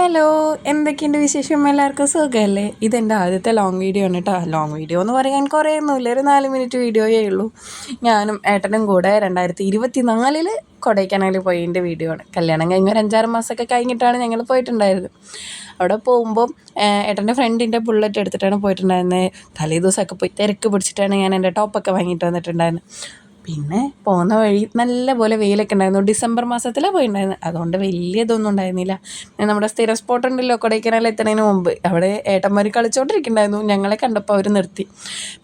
Hello, എന്തൊക്കെയുണ്ട് വിശേഷം? എല്ലാവർക്കും സുഖമല്ലേ? ഇതെൻ്റെ ആദ്യത്തെ ലോങ് വീഡിയോ ആണ് കേട്ടോ. ലോങ് വീഡിയോ എന്ന് പറയാൻ കുറേയൊന്നുമില്ല, ഒരു 4 മിനിറ്റ് വീഡിയോയേ ഉള്ളൂ. ഞാനും ഏട്ടനും കൂടെ 2024 കൊടൈക്കനാൽ പോയതിൻ്റെ വീഡിയോ ആണ്. കല്യാണം കഴിഞ്ഞ ഒരു 5-6 മാസമൊക്കെ കഴിഞ്ഞിട്ടാണ് ഞങ്ങൾ പോയിട്ടുണ്ടായിരുന്നത്. അവിടെ പോകുമ്പോൾ ഏട്ടൻ്റെ ഫ്രണ്ടിൻ്റെ ബുള്ളറ്റ് എടുത്തിട്ടാണ് പോയിട്ടുണ്ടായിരുന്നത്. തലേ ദിവസമൊക്കെ പോയി തിരക്ക് പിടിച്ചിട്ടാണ് ഞാൻ എൻ്റെ ടോപ്പൊക്കെ വാങ്ങിയിട്ട് വന്നിട്ടുണ്ടായിരുന്നത്. പിന്നെ പോകുന്ന വഴി നല്ല പോലെ വെയിലൊക്കെ ഉണ്ടായിരുന്നു. ഡിസംബർ മാസത്തിലാണ് പോയിട്ടുണ്ടായിരുന്നത്, അതുകൊണ്ട് വലിയ ഇതൊന്നും ഉണ്ടായിരുന്നില്ല. നമ്മുടെ സ്ഥിരം സ്പോട്ട് ഉണ്ടല്ലോ കൊടൈക്കനാൽ എത്തുന്നതിന് മുമ്പ്, അവിടെ ഏട്ടന്മാർ കളിച്ചോണ്ടിരിക്കുന്നുണ്ടായിരുന്നു. ഞങ്ങളെ കണ്ടപ്പോൾ അവർ നിർത്തി.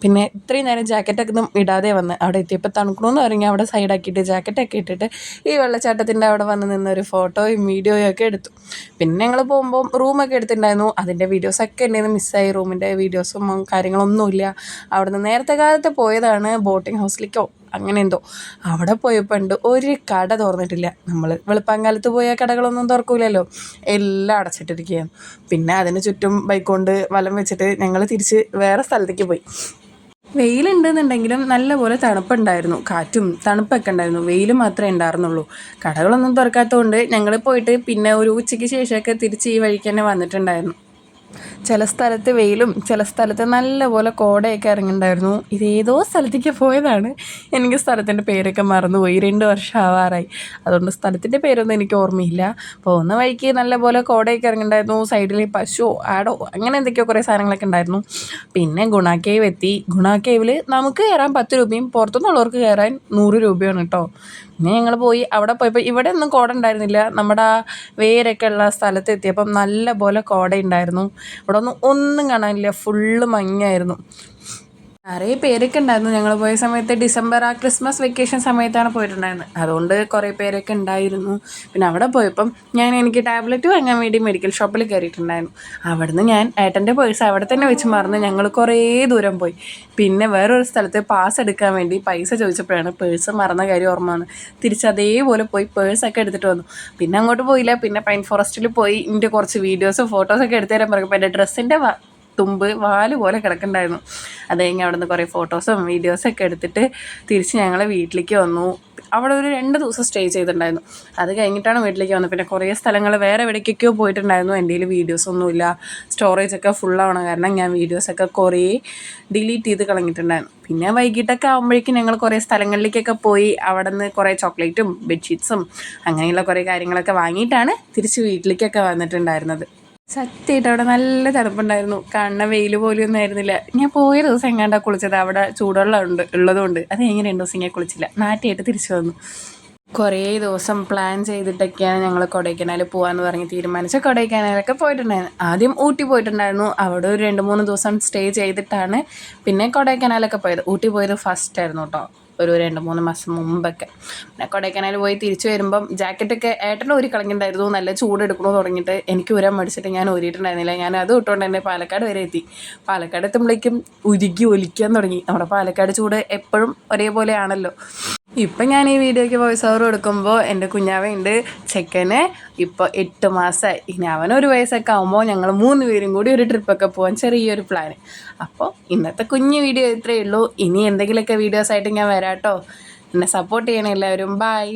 പിന്നെ ഇത്രയും നേരം ജാക്കറ്റൊക്കെ ഒന്നും ഇടാതെ വന്ന് അവിടെ എത്തിയപ്പോൾ തണുക്കണമെന്ന് പറഞ്ഞാൽ അവിടെ സൈഡാക്കിയിട്ട് ജാക്കറ്റൊക്കെ ഇട്ടിട്ട് ഈ വെള്ളച്ചാട്ടത്തിൻ്റെ അവിടെ വന്ന് നിന്നൊരു ഫോട്ടോയും വീഡിയോയും ഒക്കെ എടുത്തു. പിന്നെ ഞങ്ങൾ പോകുമ്പോൾ റൂമൊക്കെ എടുത്തിട്ടുണ്ടായിരുന്നു. അതിൻ്റെ വീഡിയോസൊക്കെ എൻ്റെ മിസ്സായി. റൂമിൻ്റെ വീഡിയോസും കാര്യങ്ങളൊന്നുമില്ല. അവിടെ നിന്ന് നേരത്തെ കാലത്ത് പോയതാണ് ബോട്ടിംഗ് ഹൗസിലേക്കോ അങ്ങനെ എന്തോ. അവിടെ പോയപ്പോൾ ഉണ്ട് ഒരു കട തുറന്നിട്ടില്ല. നമ്മൾ വെളുപ്പാങ്കാലത്ത് പോയ കടകളൊന്നും തുറക്കൂലല്ലോ, എല്ലാം അടച്ചിട്ടിരിക്കുകയാണ്. പിന്നെ അതിന് ചുറ്റും ബൈക്ക് കൊണ്ട് വലം വെച്ചിട്ട് ഞങ്ങൾ തിരിച്ച് വേറെ സ്ഥലത്തേക്ക് പോയി. വെയിലുണ്ടെന്നുണ്ടെങ്കിലും നല്ലപോലെ തണുപ്പുണ്ടായിരുന്നു, കാറ്റും തണുപ്പൊക്കെ ഉണ്ടായിരുന്നു. വെയിൽ മാത്രമേ ഉണ്ടായിരുന്നുള്ളൂ. കടകളൊന്നും തുറക്കാത്തതുകൊണ്ട് ഞങ്ങൾ പോയിട്ട് പിന്നെ ഒരു ഉച്ചയ്ക്ക് ശേഷമൊക്കെ തിരിച്ച് ഈ വഴിക്ക് തന്നെ വന്നിട്ടുണ്ടായിരുന്നു. ചില സ്ഥലത്ത് വെയിലും ചില സ്ഥലത്ത് നല്ലപോലെ കോടയൊക്കെ ഇറങ്ങിയിട്ടുണ്ടായിരുന്നു. ഇതേതോ സ്ഥലത്തേക്ക് പോയതാണ്, എനിക്ക് സ്ഥലത്തിൻ്റെ പേരൊക്കെ മറന്നുപോയി. 2 വർഷം ആവാറായി, അതുകൊണ്ട് സ്ഥലത്തിൻ്റെ പേരൊന്നും എനിക്ക് ഓർമ്മയില്ല. പോകുന്ന വഴിക്ക് നല്ലപോലെ കോടയൊക്കെ ഇറങ്ങിയിട്ടുണ്ടായിരുന്നു. സൈഡിൽ പശു ആടോ അങ്ങനെ എന്തൊക്കെയോ കുറേ സാധനങ്ങളൊക്കെ ഉണ്ടായിരുന്നു. പിന്നെ ഗുണ കേവ് എത്തി. ഗുണ കേവിൽ നമുക്ക് കയറാൻ 10 രൂപയും പുറത്തുനിന്നുള്ളവർക്ക് കയറാൻ 100 രൂപയാണ് കേട്ടോ. പിന്നെ ഞങ്ങൾ പോയി. അവിടെ പോയപ്പോൾ ഇവിടെ ഒന്നും കോട ഉണ്ടായിരുന്നില്ല. നമ്മുടെ ആ വേരൊക്കെ ഉള്ള സ്ഥലത്ത് എത്തിയപ്പം നല്ല പോലെ കോട ഉണ്ടായിരുന്നു. ഇവിടെ ഒന്നും കാണാനില്ല, ഫുള്ള് മഞ്ഞായിരുന്നു. നിറയെ പേരൊക്കെ ഉണ്ടായിരുന്നു. ഞങ്ങൾ പോയ സമയത്ത് ഡിസംബർ ആ ക്രിസ്മസ് വെക്കേഷൻ സമയത്താണ് പോയിട്ടുണ്ടായിരുന്നത്, അതുകൊണ്ട് കുറേ പേരൊക്കെ ഉണ്ടായിരുന്നു. പിന്നെ അവിടെ പോയപ്പം എനിക്ക് ടാബ്ലറ്റ് വാങ്ങാൻ വേണ്ടി മെഡിക്കൽ ഷോപ്പിൽ കയറിയിട്ടുണ്ടായിരുന്നു. അവിടുന്ന് ഞാൻ ഏട്ടൻ്റെ പേഴ്സ് അവിടെ തന്നെ വെച്ച് മറന്ന് ഞങ്ങൾ കുറേ ദൂരം പോയി. പിന്നെ വേറൊരു സ്ഥലത്ത് പാസ് എടുക്കാൻ വേണ്ടി പൈസ ചോദിച്ചപ്പോഴാണ് പേഴ്സ് മറന്ന കാര്യം ഓർമ്മ വന്നത്. തിരിച്ച് അതേപോലെ പോയി പേഴ്സൊക്കെ എടുത്തിട്ട് വന്നു. പിന്നെ അങ്ങോട്ട് പോയില്ല. പിന്നെ പൈൻ ഫോറസ്റ്റിൽ പോയി എൻ്റെ കുറച്ച് വീഡിയോസും ഫോട്ടോസൊക്കെ എടുത്തു തരാൻ പറയുമ്പോൾ എൻ്റെ ഡ്രസ്സിൻ്റെ തുമ്പ് വാല് പോലെ കിടക്കുന്നുണ്ടായിരുന്നു. അത് കഴിഞ്ഞ് അവിടെ നിന്ന് കുറേ ഫോട്ടോസും വീഡിയോസൊക്കെ എടുത്തിട്ട് തിരിച്ച് ഞങ്ങൾ വീട്ടിലേക്ക് വന്നു. അവിടെ ഒരു 2 ദിവസം സ്റ്റേ ചെയ്തിട്ടുണ്ടായിരുന്നു. അത് കഴിഞ്ഞിട്ടാണ് വീട്ടിലേക്ക് വന്നത്. പിന്നെ കുറേ സ്ഥലങ്ങൾ വേറെ എവിടേക്കൊക്കെയോ പോയിട്ടുണ്ടായിരുന്നു. എൻ്റെ കയ്യിൽ വീഡിയോസൊന്നുമില്ല, സ്റ്റോറേജൊക്കെ ഫുള്ളാവണം കാരണം ഞാൻ വീഡിയോസൊക്കെ കുറേ ഡിലീറ്റ് ചെയ്ത് കളഞ്ഞിട്ടുണ്ടായിരുന്നു. പിന്നെ വൈകിട്ടൊക്കെ ആകുമ്പോഴേക്കും ഞങ്ങൾ കുറേ സ്ഥലങ്ങളിലേക്കൊക്കെ പോയി. അവിടെ നിന്ന് കുറേ ചോക്ലേറ്റും ബെഡ്ഷീറ്റ്സും അങ്ങനെയുള്ള കുറേ കാര്യങ്ങളൊക്കെ വാങ്ങിയിട്ടാണ് തിരിച്ച് വീട്ടിലേക്കൊക്കെ വന്നിട്ടുണ്ടായിരുന്നത്. സത്യമായിട്ട് അവിടെ നല്ല തണുപ്പുണ്ടായിരുന്നു. കാണുന്ന വെയിൽ പോലും ഒന്നും ആയിരുന്നില്ല. ഞാൻ പോയ ദിവസം എങ്ങാണ്ടാ കുളിച്ചത്, അവിടെ ചൂടുവെള്ളം ഉള്ളതുകൊണ്ട്. അത് കഴിഞ്ഞ് 2 ദിവസം ഞാൻ കുളിച്ചില്ല, നാട്ടിയായിട്ട് തിരിച്ചു വന്നു. കുറേ ദിവസം പ്ലാൻ ചെയ്തിട്ടൊക്കെയാണ് ഞങ്ങൾ കൊടൈക്കനാൽ പോകാമെന്ന് പറഞ്ഞ് തീരുമാനിച്ച് കൊടൈക്കനാലൊക്കെ പോയിട്ടുണ്ടായിരുന്നു. ആദ്യം ഊട്ടി പോയിട്ടുണ്ടായിരുന്നു. അവിടെ ഒരു 2-3 ദിവസം സ്റ്റേ ചെയ്തിട്ടാണ് പിന്നെ കൊടൈക്കനാലൊക്കെ പോയത്. ഊട്ടി പോയത് ഫസ്റ്റ് ആയിരുന്നു കേട്ടോ, ഒരു 2-3 മാസം മുമ്പൊക്കെ. പിന്നെ കൊടൈക്കനാൽ പോയി തിരിച്ചു വരുമ്പം ജാക്കറ്റൊക്കെ ഏട്ടൻ്റെ ഊരി കളഞ്ഞിട്ടുണ്ടായിരുന്നു. നല്ല ചൂടെടുക്കണമെന്ന് തുടങ്ങിയിട്ട് എനിക്ക് ഊരാൻ മടിച്ചിട്ട് ഞാൻ ഊരിയിട്ടുണ്ടായിരുന്നില്ല. ഞാൻ അത് ഇട്ടുകൊണ്ട് തന്നെ പാലക്കാട് വരെ എത്തി. പാലക്കാട് എത്തുമ്പോഴേക്കും ഉരുകി ഒലിക്കാൻ തുടങ്ങി. നമ്മുടെ പാലക്കാട് ചൂട് എപ്പോഴും ഒരേപോലെ ആണല്ലോ. ഇപ്പം ഞാൻ ഈ വീഡിയോയ്ക്ക് വോയിസ് ഓവർ കൊടുക്കുമ്പോൾ എൻ്റെ കുഞ്ഞാവയുണ്ട്, ചെക്കന് ഇപ്പോൾ 8 മാസമായി. ഇനി അവനൊരു വയസ്സൊക്കെ ആകുമ്പോൾ ഞങ്ങൾ 3 പേരും കൂടി ഒരു ട്രിപ്പൊക്കെ പോകാൻ ചെറിയൊരു പ്ലാന്. അപ്പോൾ ഇന്നത്തെ കുഞ്ഞു വീഡിയോ ഇത്രയേ ഉള്ളൂ. ഇനി എന്തെങ്കിലുമൊക്കെ വീഡിയോസായിട്ട് ഞാൻ വരാം കേട്ടോ. എന്നെ സപ്പോർട്ട് ചെയ്യണം എല്ലാവരും. ബൈ.